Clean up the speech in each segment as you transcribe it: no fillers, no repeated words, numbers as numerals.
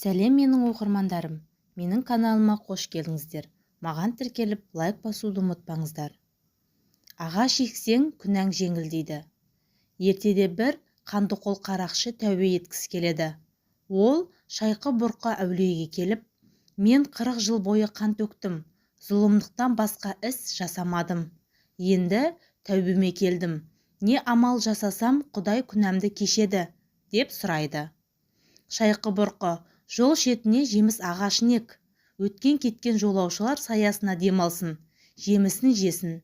Сәлем менің оқырмандарым, менің каналыма қош келдіңіздер. Маған тіркеліп лайк басуды ұмытпаңыздар. Ағаш ексең күнәң жеңілдейді. Ертеде бір Қандықол қарақшы тәубе еткісі келеді. Ол Шайқы-бұрқы әулиеге келіп, мен 40 жыл бойы қан төктім, зұлымдықтан басқа іс жасамадым. Енді тәубеме келдім. Не амал жасасам Құдай күнәмді кешеді, деп сұрайды. Шайқы-бұрқы, жол шетіне жеміс ағашын ек. Өткен кеткен жолаушылар саясына демалсын, жемісін жесін,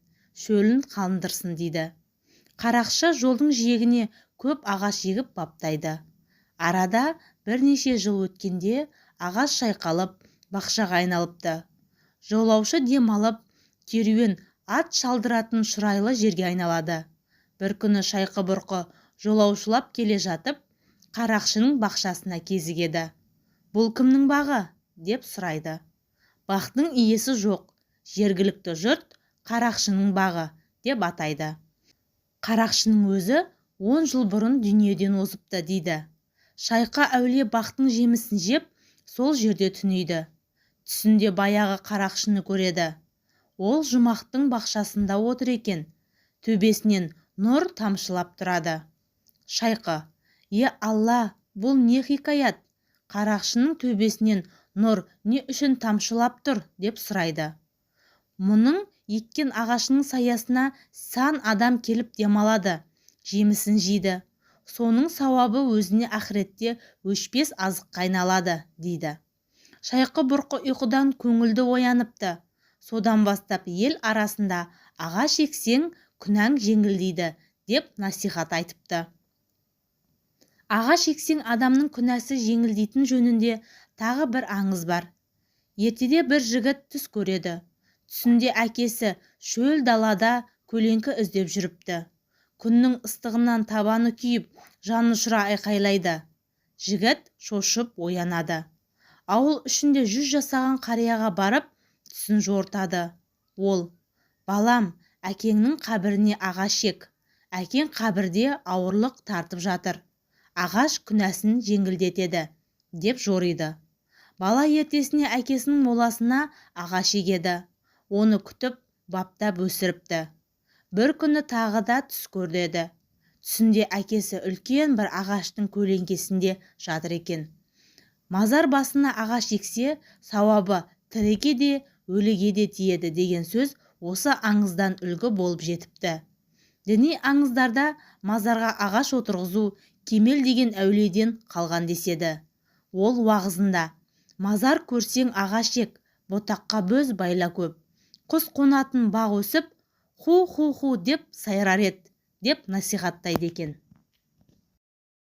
шөлін қалындырсын дейді. Қарақшы жолдың жиегіне көп ағаш егіп баптайды. Арада бірнеше жыл өткенде ағаш шайқалып, бақшаға айналыпты. Жолаушы демалып, керуен ат шалдыратын шұрайлы жерге айналады. Бір күні Шайқы-бұрқы жолаушылап келе жатып, қарақшының бақшасына кезігеді. Бұл кімнің бағы? Деп сұрайды. Бақтың иесі жоқ, жергілікті жұрт қарақшының бағы деп атайды. Қарақшының өзі 10 жыл бұрын дүниеден озыпты дейді. Шайқы әулие бақтың жемісін жеп, сол жерде түнейді. Түсінде баяғы қарақшыны көреді. Ол жұмақтың бақшасында отыр екен. Төбесінен нұр тамшылап тұрады. Шайқы: Алла, бұл не хикаят? Қарақшының төбесінен нұр не үшін тамшылап тұр, деп сұрайды. Мұның еккен ағашының саясына сан адам келіп демалады, жемісін жейді. Соның сауабы өзіне ақыретте өшпес азыққа айналады, дейді. Шайқы-бұрқы ұйқыдан көңілді ояныпты. Содан бастап ел арасында ағаш ексең күнәң жеңілдейді, деп насихат айтыпты. Ағаш ексең адамның күнәсі жеңілдейтін жөнінде тағы бір аңыз бар. Ертеде бір жігіт түс көреді. Түсінде әкесі шөл далада көлеңкі іздеп жүріпті. Күннің ыстығынан табаны күйіп, жанұшыра айқайлайды. Жігіт шошып оянады. Ауыл ішінде 100 жасаған қарияға барып, түсін жортады. Ол: балам, әкеңнің қабіріне ағаш ек. Әкең қабірде ауырлық тартып жатыр. Ағаш күнәсін жеңілдетеді, деп жориды. Бала ертесіне әкесінің моласына ағаш егеді. Оны күтіп, баптап өсіріпті. Бір күні тағы да түс көрді. Түсінде әкесі үлкен бір ағаштың көлеңкесінде жатыр екен. Мазар басына ағаш ексе, сауабы тіріге де, өліге де тиеді деген сөз осы аңыздан үлгі болып жетіпті. Діни аңыздарда мазарға ағаш отырғызу Кемел деген әулиеден қалған деседі. Ол уағызында: мазар көрсең ағаш ек, ботаққа бөз байла көп. Құс қонатын бақ өсіп, ху-ху-ху деп сайрар ет, деп насихаттайды екен.